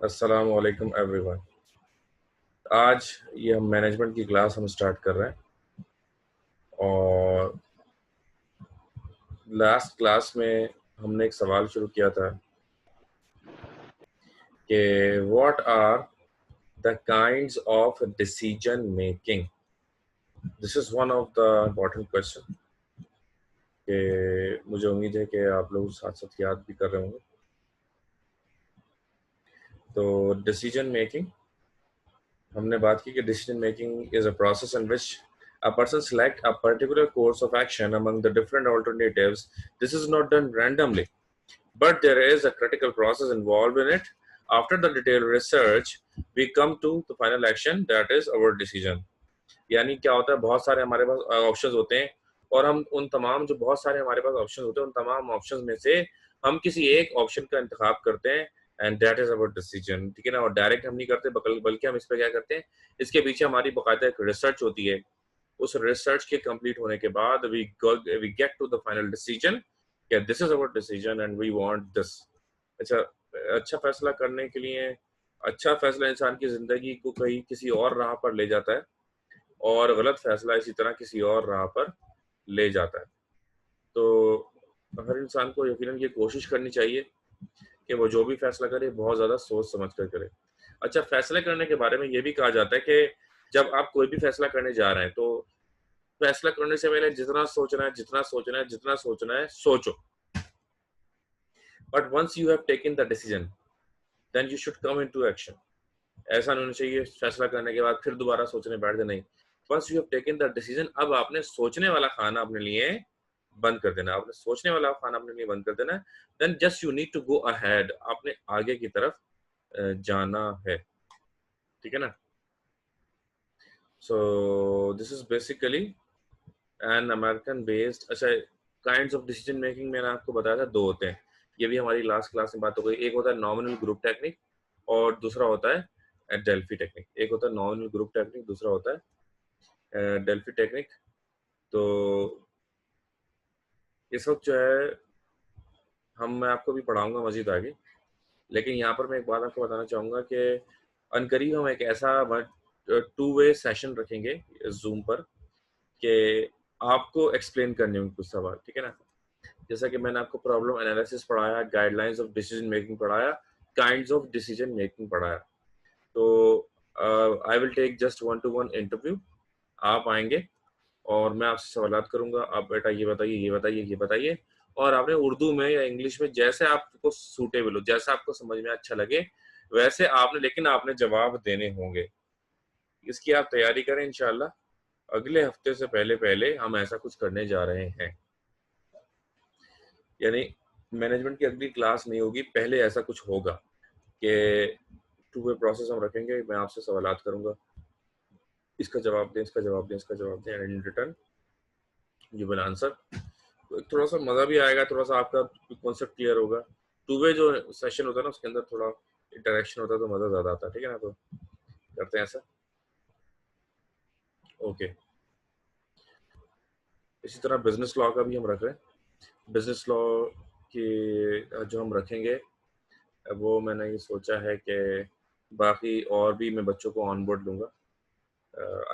अस्सलाम वालेकुम एवरीवन। आज ये हम मैनेजमेंट की क्लास हम स्टार्ट कर रहे हैं और लास्ट क्लास में हमने एक सवाल शुरू किया था कि what are the kinds of decision making. This is one of the important question कि मुझे उम्मीद है कि आप लोग साथ साथ याद भी कर रहे होंगे। तो डिसीजन मेकिंग हमने बात की कि decision making is a process in which a person select a particular course of action among the different alternatives. This is not done randomly, but there is a critical process involved in it. After the detailed research, we come to the final action, that is our decision. यानी क्या होता है, बहुत सारे हमारे पास options होते हैं और हम उन तमाम जो बहुत सारे हमारे पास ऑप्शंस होते हैं उन तमाम ऑप्शंस में से हम किसी एक ऑप्शन का इंतखाब करते हैं and that is our decision. ठीक है ना। और डायरेक्ट हम नहीं करते बल्कि हम इस पर क्या करते हैं, इसके पीछे हमारी बाकायदा एक रिसर्च होती है। उस रिसर्च के कंप्लीट होने के बाद we get to the final decision, this is our decision and we want this. अच्छा, अच्छा फैसला करने के लिए अच्छा फैसला इंसान की जिंदगी को कहीं किसी और राह पर ले जाता है और गलत फैसला इसी तरह किसी और राह पर ले जाता है। तो हर इंसान को यकीनन ये कोशिश करनी चाहिए कि वो जो भी फैसला करे बहुत ज़्यादा सोच समझ कर करे। अच्छा, फैसले करने के बारे में ये भी कहा जाता है कि जब आप कोई भी फैसला करने जा रहे हैं तो फैसला करने से पहले जितना सोचना है सोचो। But once you have taken the decision then you should come into action. ऐसा नहीं होना चाहिए फैसला करने के बाद फिर दोबारा सोचने बैठ जाए, नहीं। Once you have taken the decision, अब आपने सोचने वाला खाना अपने लिए बंद कर देना, आपने सोचने वाला खाना अपने लिए बंद कर देना। Then just you need to go ahead, आपने आगे की तरफ जाना है। ठीक है ना। So this is basically an American based. अच्छा, काइंड्स ऑफ डिसीजन मेकिंग मैंने आपको बताया था दो होते हैं, ये भी हमारी लास्ट क्लास में बात हो गई। एक होता है नॉमिनल ग्रुप टेक्निक और दूसरा होता है डेल्फी टेक्निक। एक होता है नॉमिनल ग्रुप टेक्निक, दूसरा होता है डेल्फी टेक्निक। तो इस वक्त जो है मैं आपको भी पढ़ाऊंगा मजीद आगे, लेकिन यहाँ पर मैं एक बात आपको बताना चाहूँगा कि अनकरीब हम एक ऐसा टू वे सेशन रखेंगे जूम पर कि आपको एक्सप्लेन करने होंगे कुछ सवाल। ठीक है ना। जैसा कि मैंने आपको प्रॉब्लम एनालिसिस पढ़ाया, गाइडलाइंस ऑफ डिसीजन मेकिंग पढ़ाया, काइंड्स ऑफ डिसीजन मेकिंग पढ़ाया। तो I will take just one to one interview. आप आएंगे और मैं आपसे सवालात करूंगा, आप बेटा ये बताइए, ये बताइए, ये बताइए, और आपने उर्दू में या इंग्लिश में जैसे आपको सूटेबल हो, जैसा आपको समझ में अच्छा लगे वैसे आपने, लेकिन आपने जवाब देने होंगे। इसकी आप तैयारी करें इंशाल्लाह। अगले हफ्ते से पहले पहले हम ऐसा कुछ करने जा रहे हैं, यानी मैनेजमेंट की अगली क्लास नहीं होगी, पहले ऐसा कुछ होगा कि टू वे प्रोसेस हम रखेंगे। मैं आपसे सवालात करूंगा, इसका जवाब दें, इसका जवाब दें, इसका जवाब दें, and in return you will answer. थोड़ा सा मजा भी आएगा, थोड़ा सा आपका कॉन्सेप्ट क्लियर होगा। टू वे जो सेशन होता है ना उसके अंदर थोड़ा इंटरेक्शन होता है तो मजा ज्यादा आता है। ठीक है ना। तो करते हैं ऐसा। ओके। इसी तरह बिजनेस लॉ का भी हम रख रहे हैं। बिजनेस लॉ की जो हम रखेंगे वो मैंने ये सोचा है कि बाकी और भी मैं बच्चों को ऑन बोर्ड लूंगा।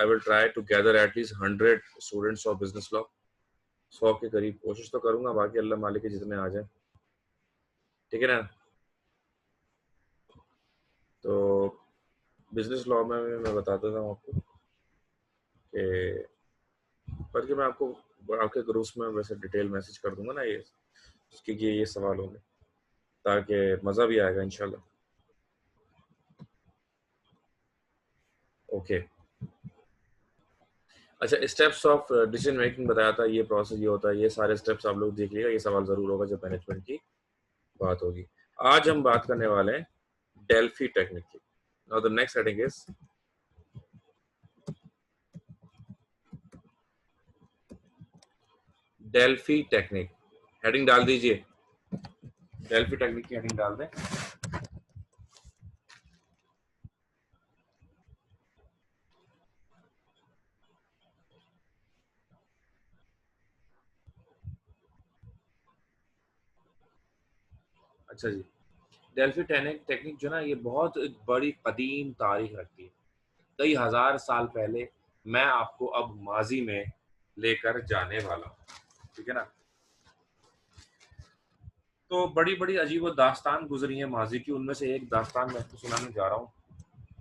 I will try to gather at least 100 students of business law. 100 के करीब कोशिश तो करूंगा, बाकी अल्लाह मालिक के जितने आ जाए। ठीक है ना। तो बिजनेस लॉ में मैं बता देता हूँ आपको कि, बल्कि मैं आपको आपके ग्रुप्स में वैसे डिटेल मैसेज कर दूंगा ना ये, उसके ये सवाल होंगे ताकि मज़ा भी आएगा इंशाल्लाह। ओके। अच्छा, स्टेप्स ऑफ डिसीजन मेकिंग बताया था, ये प्रोसेस ये होता है, ये सारे स्टेप्स आप लोग देखिएगा, ये सवाल ज़रूर होगा जब मैनेजमेंट की बात होगी। आज हम बात करने वाले हैं डेल्फी टेक्निक की। Now the next heading is Delphi technique. Heading डाल दीजिए, डेल्फी टेक्निक की हेडिंग डाल दें। अच्छा जी, डेल्फी टेक्निक जो ना ये बहुत एक बड़ी कदीम तारीख रखती है, कई हजार साल पहले। मैं आपको अब माजी में लेकर जाने वाला हूँ, ठीक है ना। तो बड़ी बड़ी अजीब दास्तान गुजरी है माजी की, उनमें से एक दास्तान मैं आपको सुनाने जा रहा हूँ।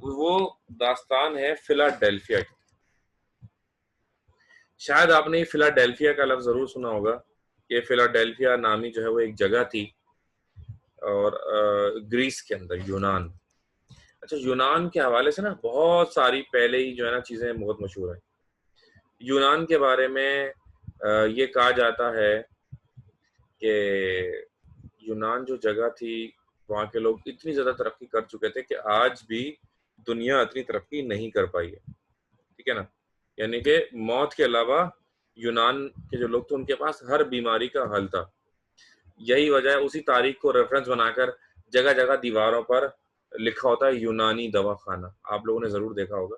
वो दास्तान है फिलाडेल्फिया की। शायद आपने फिलाडेल्फिया का लफ्ज जरूर सुना होगा कि फिलाडेल्फिया नामी जो है वो एक जगह थी, और ग्रीस के अंदर, यूनान। अच्छा, यूनान के हवाले से ना बहुत सारी पहले ही जो है ना चीजें बहुत मशहूर है। यूनान के बारे में ये कहा जाता है कि यूनान जो जगह थी, वहाँ के लोग इतनी ज्यादा तरक्की कर चुके थे कि आज भी दुनिया इतनी तरक्की नहीं कर पाई है, ठीक है ना। यानी कि मौत के अलावा यूनान के जो लोग थे उनके पास हर बीमारी का हल था। यही वजह है, उसी तारीख को रेफरेंस बनाकर जगह जगह दीवारों पर लिखा होता है यूनानी दवाखाना। आप लोगों ने जरूर देखा होगा,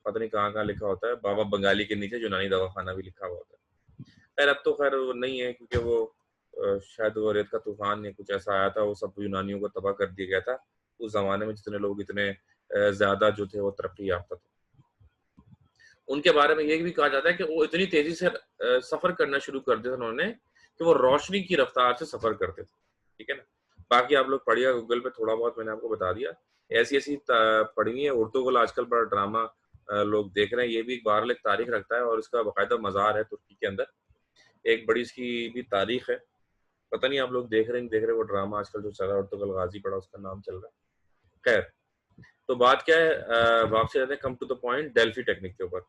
पता नहीं कहाँ कहाँ लिखा होता है, बाबा बंगाली के नीचे यूनानी दवाखाना भी लिखा हुआ होता है। खैर अब तो खैर वो नहीं है, क्योंकि वो शायद वो रेत का तूफान या कुछ ऐसा आया था, वो सब यूनानियों को तबाह कर दिया गया था। उस जमाने में जितने लोग इतने ज्यादा जो थे वो तरक्की याफ्ता थे। उनके बारे में ये भी कहा जाता है कि वो इतनी तेजी से सफर करना शुरू कर दिया था उन्होंने कि वो रोशनी की रफ्तार से सफर करते थे, ठीक है ना। बाकी आप लोग पढ़िएगा गूगल पे, थोड़ा बहुत मैंने आपको बता दिया। ऐसी ऐसी पढ़नी है। उर्तुगल आजकल बड़ा ड्रामा लोग देख रहे हैं, ये भी एक बहरहाल एक तारीख रखता है, और इसका बाकायदा मज़ार है तुर्की के अंदर। एक बड़ी इसकी भी तारीख है। पता नहीं आप लोग देख रहे हैं देख रहे, वो ड्रामा आजकल जो चल रहा है, उर्तुगल गाजी पड़ा उसका नाम चल रहा है। खैर, तो बात क्या है, वापस जाते हैं, come to the point, Delphi technique के ऊपर।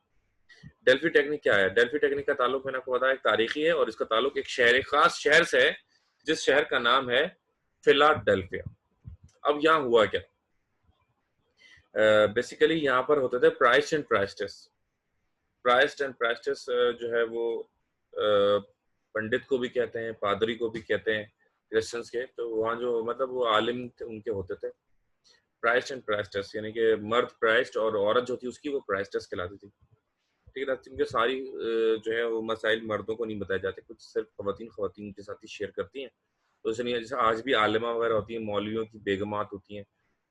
डेल्फी टेक्निक क्या है? डेल्फी टेक्निक का ताल्लुक मैंने आपको बताया एक तारीखी है, और इसका ताल्लुक एक शहर, एक खास शहर से है, जिस शहर का नाम है फिलाडेल्फिया। अब यहाँ हुआ क्या? बेसिकली यहाँ पर होते थे प्राइस्ट एंड प्राइस्टेस। प्राइस्ट एंड प्राइस्टेस जो है वो पंडित को भी कहते हैं, पादरी को भी कहते हैं क्रिश्चियंस के। तो वहाँ जो मतलब वो आलिम थे, उनके होते थे प्राइस्ट एंड प्राइस्टेस, यानी कि मर्द प्राइस्ट और औरत जो थी उसकी वो प्राइस्टेस कहलाती थी, ठीक है ना। क्योंकि सारी जो है वो मसाइल मर्दों को नहीं बताए जाते, कुछ सिर्फ खवातीन के साथ ही शेयर करती हैं। तो इसलिए जैसे आज भी आलिमा वगैरह होती हैं, मौलवियों की बेगमात होती हैं,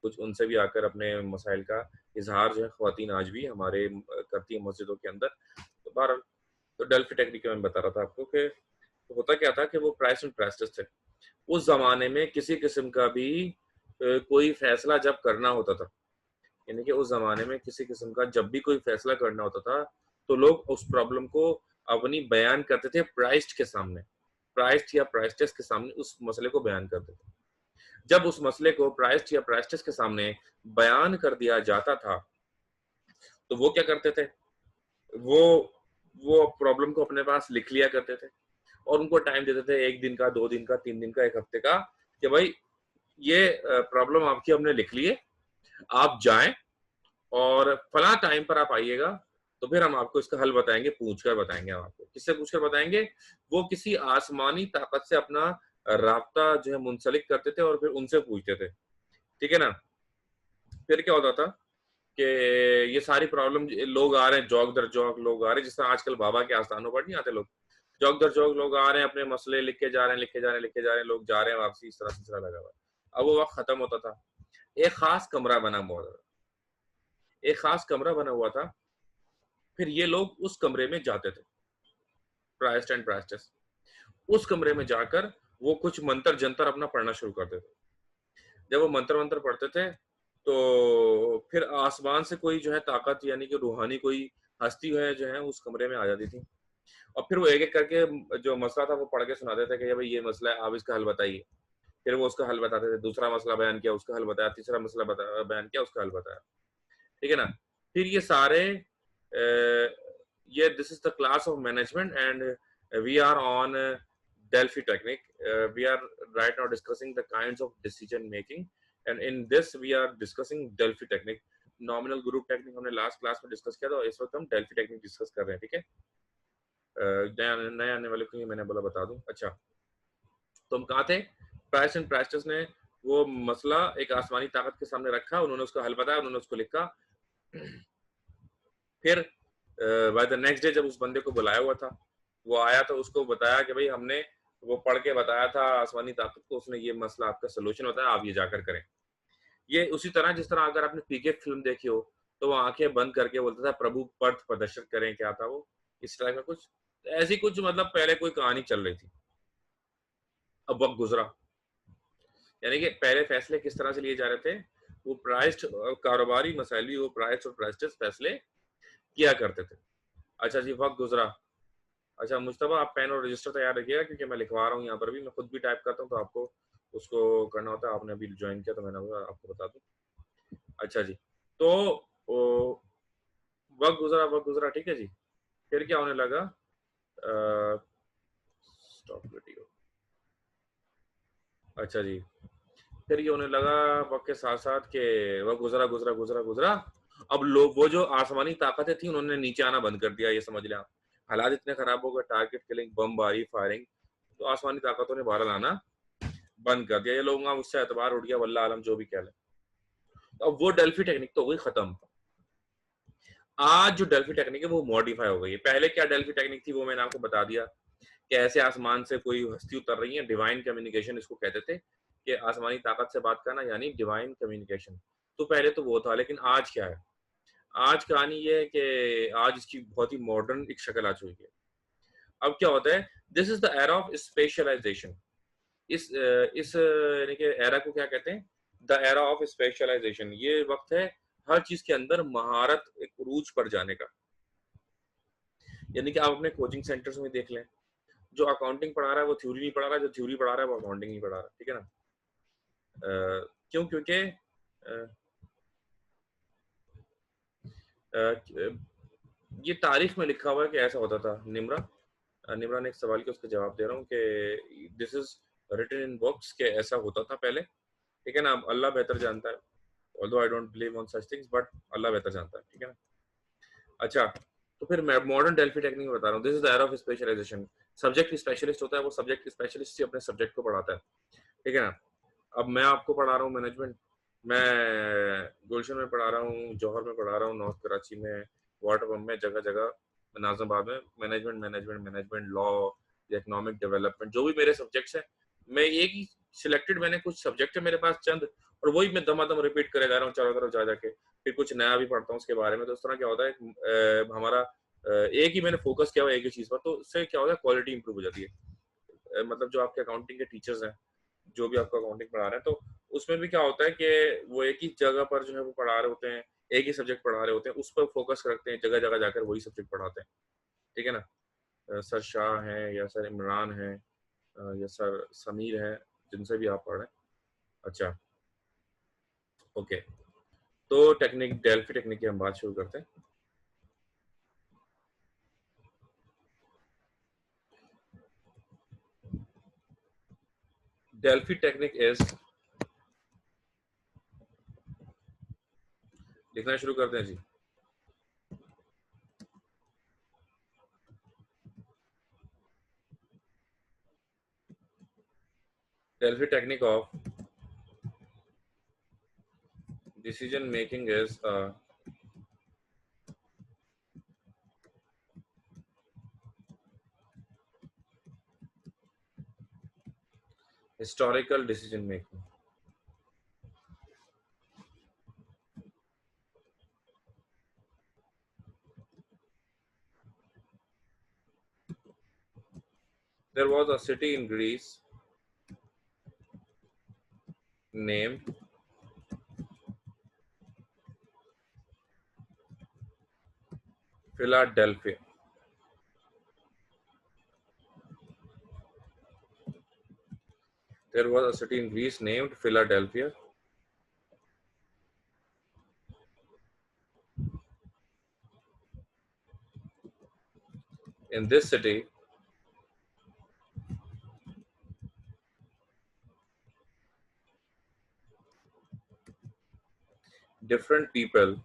कुछ उनसे भी आकर अपने मसाइल का इजहार जो है खवातीन आज भी हमारे करती हैं मस्जिदों के अंदर। तो बहरहाल, तो डेल्फी टेक्निक में बता रहा था आपको कि तो होता क्या था कि वो प्राइस एंड प्राइस्टेस थे। उस जमाने में किसी किस्म का भी कोई फैसला जब करना होता था, यानी कि उस जमाने में किसी किस्म का जब भी कोई फैसला करना होता था, तो लोग उस प्रॉब्लम को अपनी बयान करते थे प्राइस्ट के सामने, प्राइस्ट या प्राइस्टेस के सामने उस मसले को बयान करते थे। जब उस मसले को प्राइस्ट या प्राइस्टेस के सामने बयान कर दिया जाता था, तो वो क्या करते थे, वो वो प्रॉब्लम को अपने पास लिख लिया करते थे, और उनको टाइम देते थे, 1 दिन का, 2 दिन का, 3 दिन का, 1 हफ्ते का, कि भाई ये प्रॉब्लम आपकी हमने लिख ली है, आप जाएं और फला टाइम पर आप आइएगा, तो फिर हम आपको इसका हल बताएंगे, पूछकर बताएंगे। हम आपको किससे पूछकर बताएंगे? वो किसी आसमानी ताकत से अपना राब्ता जो है मुंसलिक करते थे, और फिर उनसे पूछते थे, ठीक है ना। फिर क्या होता था कि ये सारी प्रॉब्लम, लोग आ रहे हैं, जौक दर जौक लोग आ रहे हैं, जिस तरह आजकल बाबा के आस्थानों पर नहीं आते लोग, जौक दर जौक लोग आ रहे हैं, अपने मसले लिख के जा रहे हैं, लिख के जा रहे हैं, लिख के जा रहे हैं, लोग जा रहे हैं वापसी, इस तरह सिलसिला लगा हुआ है। अब वो वक्त खत्म होता था, एक खास कमरा बना हुआ था, एक खास कमरा बना हुआ था, फिर ये लोग उस कमरे में जाते थे, प्राइस्ट एंड प्राइस्टेस। उस कमरे में जाकर वो कुछ मंत्र जंतर अपना पढ़ना शुरू करते थे। जब वो मंत्र मंत्र पढ़ते थे, तो फिर आसमान से कोई जो है ताकत, यानी कि रूहानी कोई हस्ती है जो है उस कमरे में आ जाती थी, और फिर वो एक एक करके जो मसला था वो पढ़ के सुनाते थे कि भाई ये मसला है, आप इसका हल बताइए। फिर वो उसका हल बताते थे, दूसरा मसला बयान किया, उसका हल बताया, तीसरा मसला बयान किया, उसका हल बताया, ठीक है ना। फिर ये सारे ये this is the class of management, and we are on Delphi technique. We are right now discussing the kinds of decision making, and in this we are discussing Delphi technique. Nominal group technique हमने last class में discuss किया था, इस वक्त हम Delphi technique discuss कर रहे हैं, ठीक है। नए आने वाले को ये मैंने बोला बता दूं। अच्छा, तो हम कहाँ थे? प्राइस एंड प्राइस्टेस ने वो मसला एक आसमानी ताकत के सामने रखा, उन्होंने उसका हल बताया, उन्होंने उसको लिखा। फिर बाय द नेक्स्ट डे जब उस बंदे को बुलाया हुआ था, वो आया तो उसको बताया कि भाई हमने वो पढ़ के बताया था आसमानी ताकत को, उसने ये मसला आपका सोल्यूशन बताया, आप ये जाकर करें। ये उसी तरह जिस तरह अगर आपने पीके फिल्म देखी हो तो वो आंखें बंद करके बोलता था प्रभु पथ प्रदर्शन करें, क्या था वो, इस तरह का कुछ, ऐसी कुछ मतलब पहले कोई कहानी चल रही थी। अब वक्त गुजरा, यानी कि पहले फैसले किस तरह से लिए जा रहे थे, वो प्राइस्ड कारोबारी मसाइल भी वो प्राइस्ड और प्राइस्ड फैसले किया करते थे। अच्छा जी, वक्त गुजरा। अच्छा मुस्तफा, आप पेन और रजिस्टर तैयार रखिएगा क्योंकि मैं लिखवा रहा हूँ यहाँ पर भी, मैं खुद भी टाइप करता हूँ तो आपको उसको करना होता है। आपने अभी ज्वाइन किया तो मैंने आपको बता दूं। अच्छा जी, तो वक्त गुजरा, वक्त गुजरा, ठीक है जी। फिर क्या होने लगा, स्टॉप वीडियो। अच्छा जी, फिर ये होने लगा वक्त के साथ साथ के वक्त गुजरा गुजरा गुजरा गुजरा। अब लोग वो जो आसमानी ताकतें थी उन्होंने नीचे आना बंद कर दिया, ये समझ लें आप। हालात इतने खराब हो गए, टारगेट किलिंग, बमबारी, फायरिंग, तो आसमानी ताकतों ने बाहर आना बंद कर दिया। ये लोगों का उससे एतबार उठ गया, वल्लाह आलम जो भी कह लें। तो अब वो डेल्फी टेक्निक तो हो गई खत्म। आज जो डेल्फी टेक्निक है वो मॉडिफाई हो गई है। पहले क्या डेल्फी टेक्निक थी वो मैंने आपको बता दिया कि ऐसे आसमान से कोई हस्ती उतर रही है, डिवाइन कम्युनिकेशन इसको कहते थे, कि आसमानी ताकत से बात करना यानी डिवाइन कम्युनिकेशन। तो पहले तो वो था, लेकिन आज क्या है, आज कहानी ये है कि आज इसकी बहुत ही मॉडर्न एक शक्ल आ चुकी है। अब क्या होता है, this is the era of specialization. इस यानी कि एरा को क्या कहते हैं, द एरा ऑफ स्पेशलाइजेशन। ये वक्त है हर चीज के अंदर महारत एक उरूज पर जाने का। यानी कि आप अपने कोचिंग सेंटर्स में देख लें, जो अकाउंटिंग पढ़ा रहा है वो थ्योरी नहीं पढ़ा रहा है, जो थ्योरी पढ़ा रहा है वो अकाउंटिंग नहीं पढ़ा रहा, ठीक है ना। क्यों, क्योंकि ये तारीख में लिखा हुआ है कि ऐसा होता था। निम्रा ने एक सवाल के उसका जवाब दे रहा हूँ कि this is written in books, के ऐसा होता था पहले, ठीक है ना। अब अल्लाह बेहतर जानता है, although I don't believe on such things, but Allah बेहतर जानता है, ठीक है ना। अच्छा, तो फिर मैं मॉडर्न डेल्फी टेक्निक बता रहा हूँ, this is the era of specialization. Subject specialist होता है, वो सब्जेक्ट स्पेशलिस्ट ही अपने सब्जेक्ट को पढ़ाता है, ठीक है ना। अब मैं आपको पढ़ा रहा हूँ मैनेजमेंट, मैं गुलशन में पढ़ा रहा हूँ, जौहर में पढ़ा रहा हूँ, नॉर्थ कराची में, वाटर पम्प में, जगह जगह, नाजमाबाद में, management management management, law, economic development, जो भी मेरे सब्जेक्ट्स हैं, मैं एक ही सिलेक्टेड, मैंने कुछ सब्जेक्ट है मेरे पास चंद, और वही मैं दमादम रिपीट करे जा रहा हूँ चारों तरफ जा जाके, फिर कुछ नया भी पढ़ता हूँ उसके बारे में। तो इस तरह क्या होता है, हमारा एक ही मैंने फोकस किया हुआ एक ही चीज पर, तो उससे क्या होता है, क्वालिटी इंप्रूव हो जाती है। मतलब जो आपके अकाउंटिंग के टीचर्स हैं, जो भी आपको अकाउंटिंग पढ़ा रहे हैं, तो उसमें भी क्या होता है कि वो एक ही जगह पर जो है वो पढ़ा रहे होते हैं, एक ही सब्जेक्ट पढ़ा रहे होते हैं, उस पर फोकस रखते हैं, जगह जगह जाकर वही सब्जेक्ट पढ़ाते हैं, ठीक है ना। सर शाह हैं या सर इमरान हैं, या सर समीर हैं, जिनसे भी आप पढ़ रहे हैं। अच्छा, ओके, तो टेक्निक, डेल्फी टेक्निक की हम बात शुरू करते हैं। डेल्फी टेक्निक इज, लिखना शुरू करते हैं जी। Delphi technique of decision making is historical decision making. There was a city in Greece named Philadelphia. There was a city in Greece named Philadelphia. In this city, different people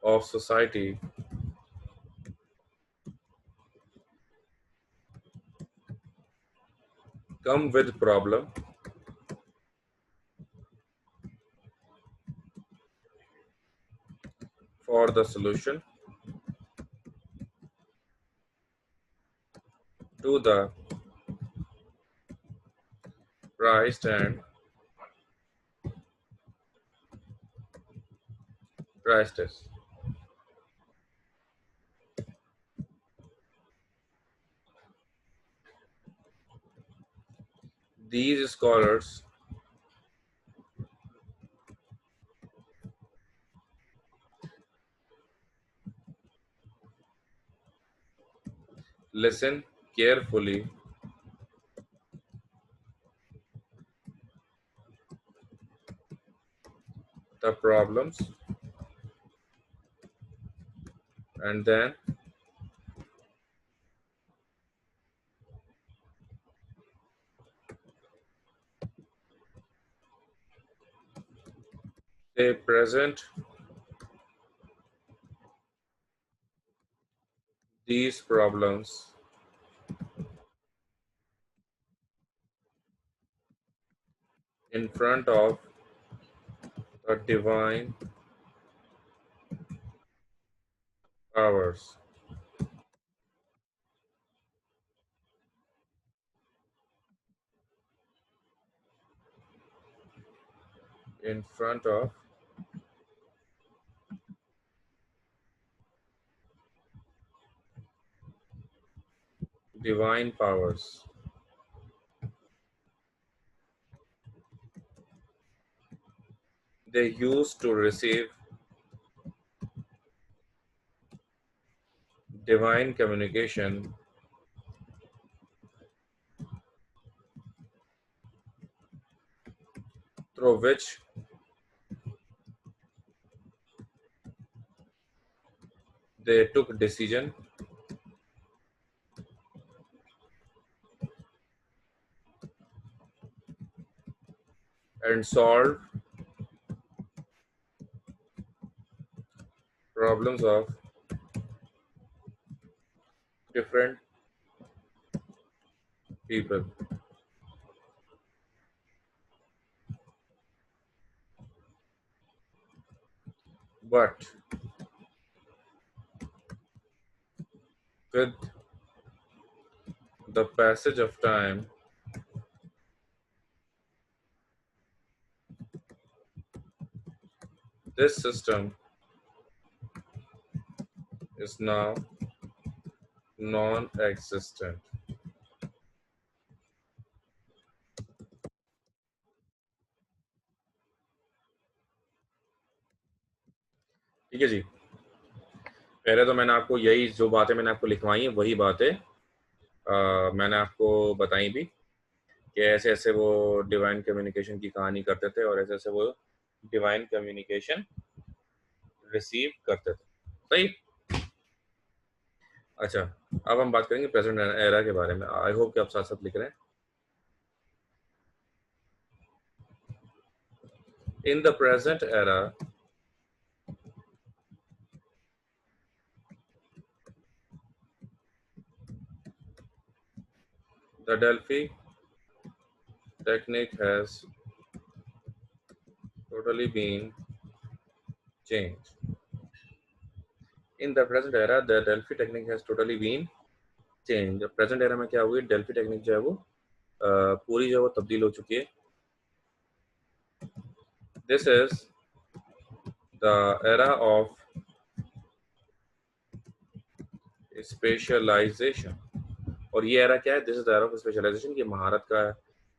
of society come with problem for the solution to the priced and price test. These scholars listen carefully the problems and then they present these problems in front of the divine powers. In front of divine powers. They used to receive divine communication through which they took decision and solved problems of different people. But with the passage of time, this system is now non-existent. ठीक है जी। पहले तो मैंने आपको यही जो बातें मैंने आपको लिखवाई हैं वही बातें मैंने आपको बताई भी कि ऐसे ऐसे वो डिवाइन कम्युनिकेशन की कहानी करते थे और ऐसे ऐसे वो डिवाइन कम्युनिकेशन रिसीव करते थे। सही। अच्छा, अब हम बात करेंगे प्रेजेंट एरा के बारे में। आई होप कि आप साथ साथ लिख रहे हैं। In the present era the Delphi technique has totally been changed. In the present era, the Delphi technique has totally been changed. Present era में क्या हुई? Delphi technique जो है वो पूरी जो है वो तब्दील हो चुकी है। This is the era of specialization. और ये era क्या है? This is the era of specialization, कि महारत का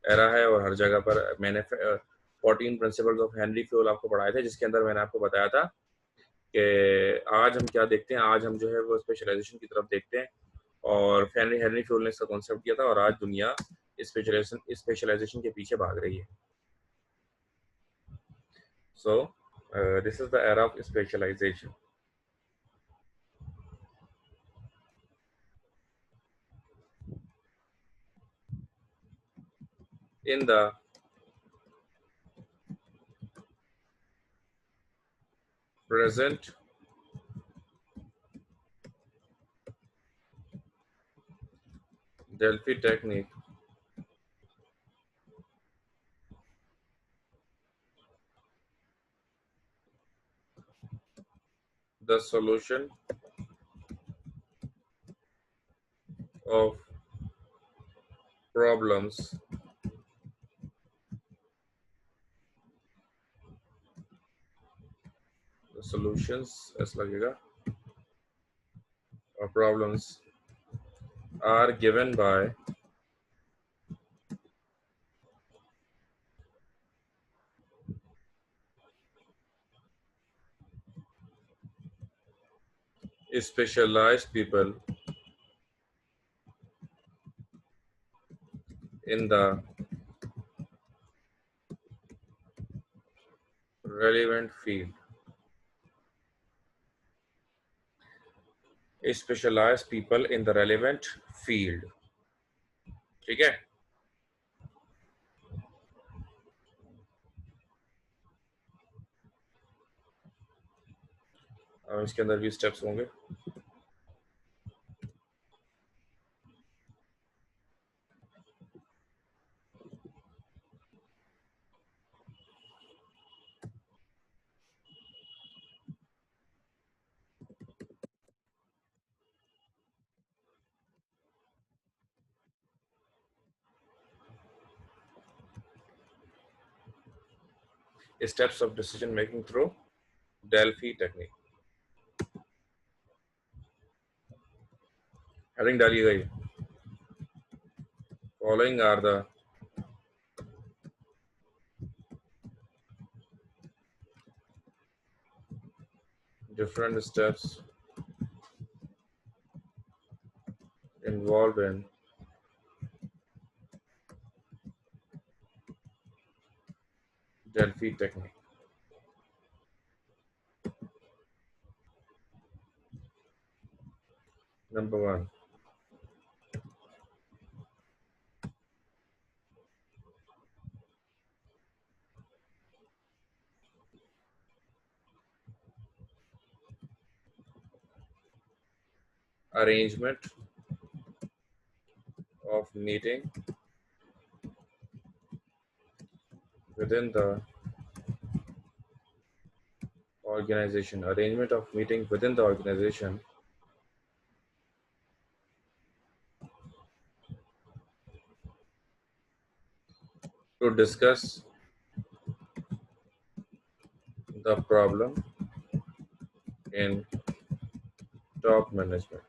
era है और हर जगह पर मैंने 14 principles of Henry Fayol आपको पढ़ाए थे, जिसके अंदर मैंने आपको बताया था कि आज हम क्या देखते हैं। आज हम जो है वो स्पेशलाइजेशन की तरफ देखते हैं और हेनरी फ्यूल ने इसका कॉन्सेप्ट किया था और आज दुनिया स्पेशलाइजेशन के पीछे भाग रही है। So this is the era of specialization. In the present Delphi technique, the solution of problems the solutions ऐसा लगेगा or problems are given by specialized people in the relevant field. Specialized people in the relevant field. ठीक है? अब इसके अंदर भी steps होंगे. Steps of decision making through Delphi technique. Heading डाली गई. Following are the different steps involved in Delphi technique. Number 1. Arrangement of meeting within the organization. Arrangement of meeting within the organization to discuss the problem in top management.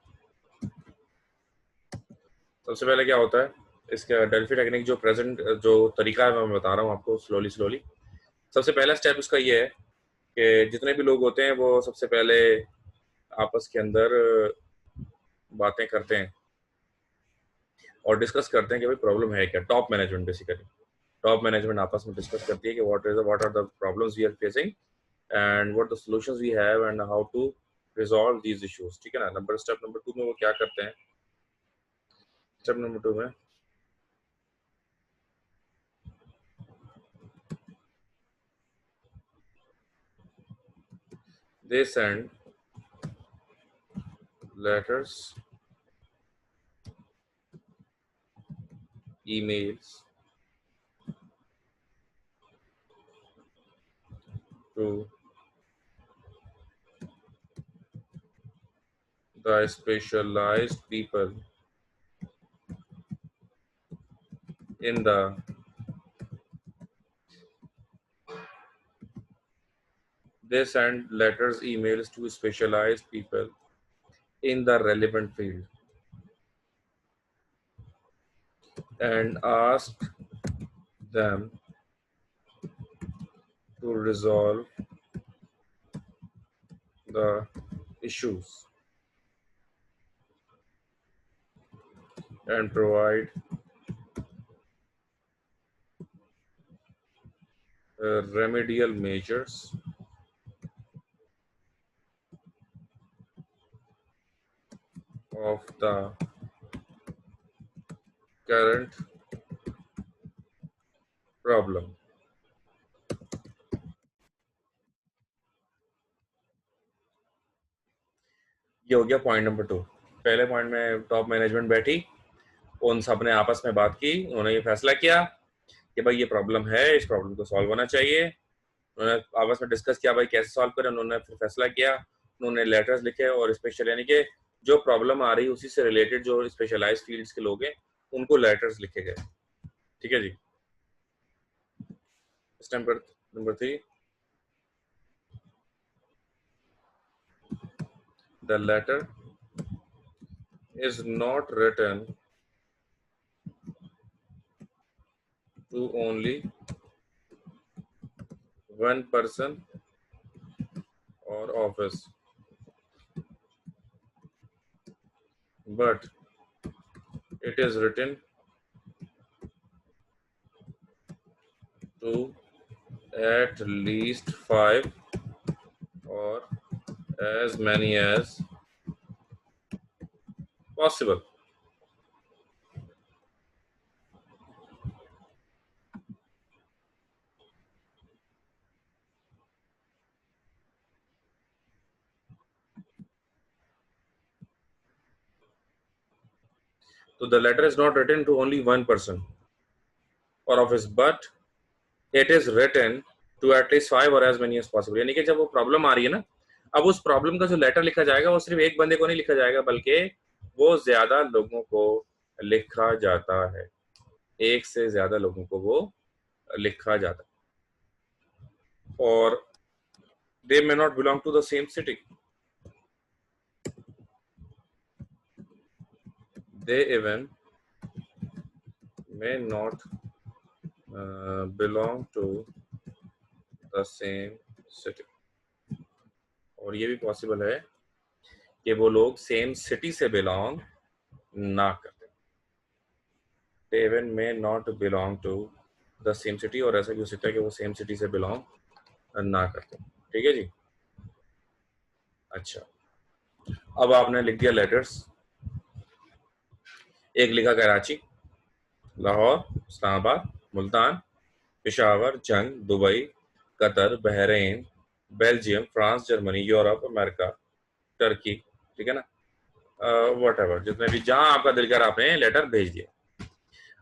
सबसे पहले क्या होता है इसका Delphi technique जो present जो तरीका है मैं बता रहा हूँ आपको स्लोली सबसे पहला स्टेप उसका ये है कि जितने भी लोग होते हैं वो सबसे पहले आपस के अंदर बातें करते हैं और डिस्कस करते हैं कि भाई प्रॉब्लम है क्या. Top management basically top management आपस में डिस्कस करती है कि what are the problems we are facing and what the solutions we have and how to resolve these issues. ठीक है ना. स्टेप नंबर 2 में वो क्या करते हैं. स्टेप नंबर 2 में they send letters, emails to the specialized people in the they send letters, emails to specialized people in the relevant field and ask them to resolve the issues and provide remedial measures of the current problem. ये हो गया point number 2. पहले point में top management बैठी, उन सब ने आपस में बात की, उन्होंने ये फैसला किया कि भाई ये प्रॉब्लम है, इस प्रॉब्लम को सॉल्व होना चाहिए. उन्होंने आपस में डिस्कस किया भाई कैसे सॉल्व करें. उन्होंने फिर फैसला किया, उन्होंने लेटर्स लिखे और स्पेशल यानी कि जो प्रॉब्लम आ रही है उसी से रिलेटेड जो स्पेशलाइज्ड फील्ड्स के लोग हैं उनको लेटर्स लिखे गए। ठीक है जी। Number 3, the letter is not written to only one person or office, but it is written to at least 5 or as many as possible. So the letter is not written to only one person or office, but it is written to at least 5 or as many as possible. यानी कि जब वो problem आ रही है ना, अब उस problem का जो लेटर लिखा जाएगा वो सिर्फ एक बंदे को नहीं लिखा जाएगा, बल्कि वो ज्यादा लोगों को लिखा जाता है। एक से ज्यादा लोगों को वो लिखा जाता है। और they may not belong to the same city. They even may not belong to the same city. और ये भी पॉसिबल है कि वो लोग सेम सिटी से बिलोंग ना करते। They even may not belong to the same city, और ऐसा भी हो सकता है कि वो सेम सिटी से बिलोंग ना करते। ठीक है जी। अच्छा, अब आपने लिख दिया लेटर्स। एक लिखा कराची, लाहौर, इस्लामाबाद, मुल्तान, पेशावर, जंग, Dubai, Qatar, Bahrain, Belgium, France, Germany, Europe, America, Turkey. ठीक है ना, वट एवर, जितने भी जहां आपका दिल कर आपने लेटर भेज दिया।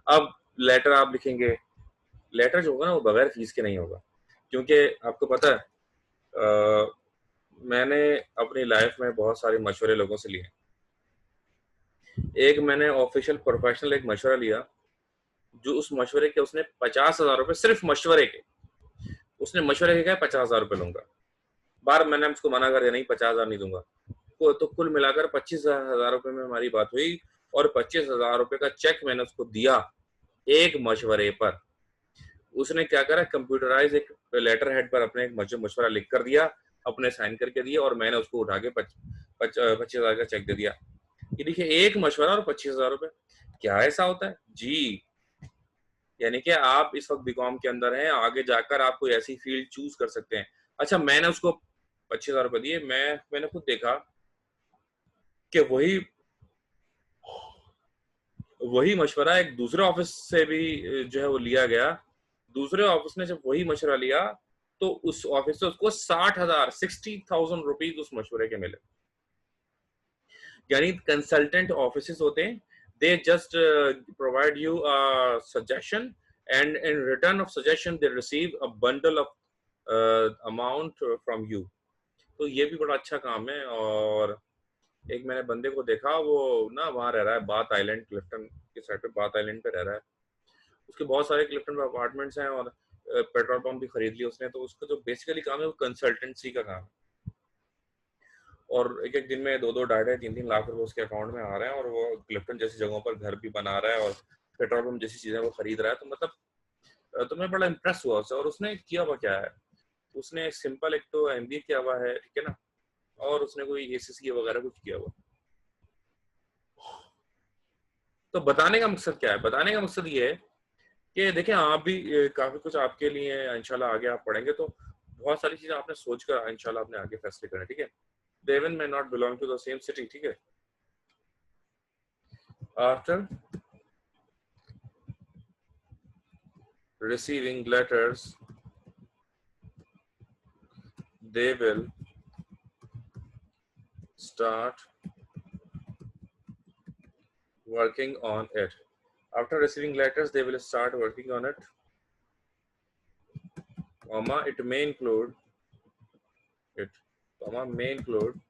अब लेटर आप लिखेंगे, लेटर जो होगा ना वो बगैर फीस के नहीं होगा, क्योंकि आपको पता है मैंने अपनी लाइफ में बहुत सारे मशवरे लोगों से लिए। एक मैंने ऑफिशियल प्रोफेशनल एक मशवरा लिया, जो उस मशवरे के उसने 50,000 रुपए, सिर्फ मशवरे के, उसने मशवरे के कहा 50,000 रुपए लूंगा। बार मैंने उसको मना कर दिया, नहीं 50,000 नहीं दूंगा। तो कुल मिलाकर 25,000 रुपए में हमारी बात हुई, और 25,000 रुपए का चेक मैंने उसको दिया एक मशवरे पर। उसने क्या करा, कंप्यूटराइज एक लेटर हेड पर अपने एक मशवरा लिख कर दिया, अपने साइन करके दिया, और मैंने उसको उठा के 25,000 का चेक दे दिया। ये देखिए, एक मशवरा और 25,000 रुपए। क्या ऐसा होता है जी? यानी कि आप इस वक्त बीकॉम के अंदर हैं, आगे जाकर आप कोई ऐसी फील्ड चूज कर सकते हैं। अच्छा, मैंने उसको 25,000 रुपए दिए। मैंने खुद देखा कि वही मशवरा एक दूसरे ऑफिस से भी जो है वो लिया गया। दूसरे ऑफिस ने जब वही मशवरा लिया, तो उस ऑफिस से उसको 60,000 रुपीज उस मशवरे के मिले। यानी कंसल्टेंट ऑफिस होते हैं, they just provide you a suggestion, and in return of suggestion they receive a bundle of amount from you. तो ये भी बड़ा अच्छा काम है। और एक मैंने बंदे को देखा, वो ना वहाँ रह रहा है, बाथ आइलैंड, क्लिफ्टन के साइड पे बाथ आइलैंड पे रह रहा है। उसके बहुत सारे क्लिफ्टन में अपार्टमेंट्स हैं, और पेट्रोल पंप भी खरीद लिया उसने। तो उसका जो बेसिकली काम है वो कंसल्टेंसी का काम है। और एक एक दिन में 2-2, 2.5, 3-3 लाख रुपए उसके अकाउंट में आ रहे हैं, और वो क्लिफ्टन जैसी जगहों पर घर भी बना रहा है, और पेट्रोल पंप जैसी चीजें वो खरीद रहा है। तो मतलब तो मैं बड़ा इंप्रेस हुआ उससे। और उसने किया हुआ क्या है, उसने सिंपल एक तो एमबीए किया हुआ है, ठीक है ना, और उसने कोई एसीसी वगैरह कुछ किया हुआ। तो बताने का मकसद क्या है? बताने का मकसद ये है कि देखें, आप भी काफी कुछ आपके लिए इंशाल्लाह आगे आप पढ़ेंगे तो बहुत सारी चीजें आपने सोचकर इंशाल्लाह आपने आगे फैसले करें। ठीक है, they even may not belong to the same city. ठीक है, after receiving letters they will start working on it. After receiving letters they will start working on it, comma, it may include it, comma, may include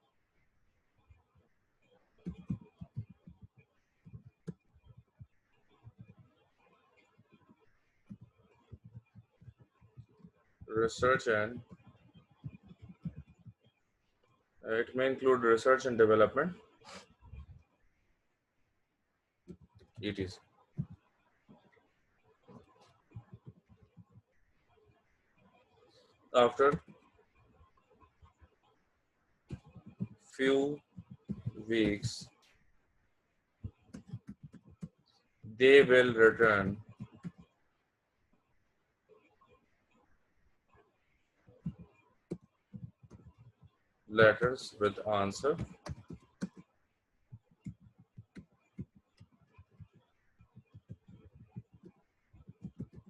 research and it may include research and development, etc. After few weeks, they will return letters with answer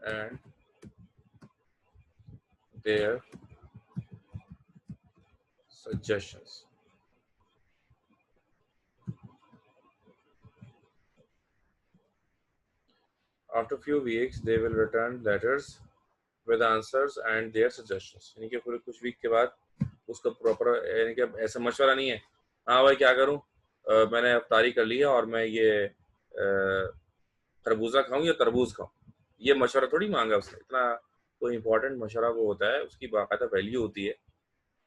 and their suggestions. After few weeks, they will return letters with answers and their suggestions. यानी कि पूरे कुछ week के बाद उसका proper, यानी कि ऐसा मशवरा नहीं है हाँ भाई क्या करूं, मैंने अफ्तारी कर लिया और मैं ये खरबूजा खाऊं या तरबूज खाऊं, ये मशवरा थोड़ी मांगा उसने इतना। कोई इंपॉर्टेंट मशवरा वो होता है, उसकी बाकायदा वैल्यू होती है,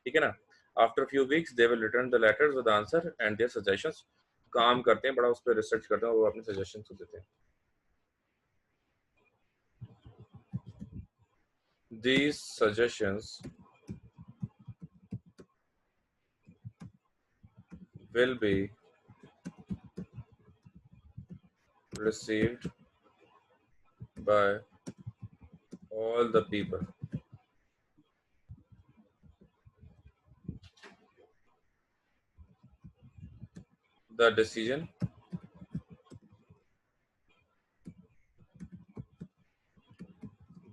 ठीक है ना। After few weeks they will return the letters with answer and their suggestions. काम करते हैं, बड़ा उस पर रिसर्च करते हैं, वो अपने सजेशंस देते हैं। These suggestions will be received by all the people. The decision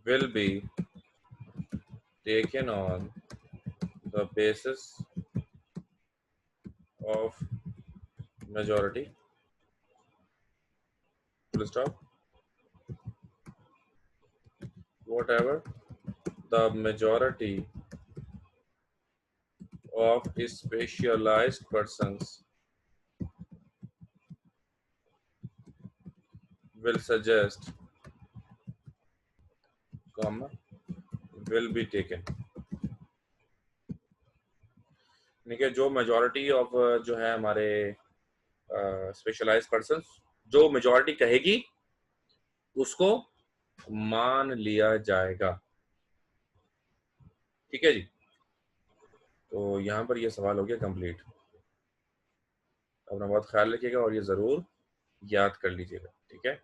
will be taken on the basis of majority. Full stop. Whatever the majority of specialized persons will suggest, comma, will be taken. यानी कि जो majority of जो है हमारे specialised person, जो majority कहेगी उसको मान लिया जाएगा। ठीक है जी, तो यहाँ पर ये सवाल हो गया कंप्लीट। अपना बहुत ख्याल रखिएगा और ये ज़रूर याद कर लीजिएगा, ठीक है।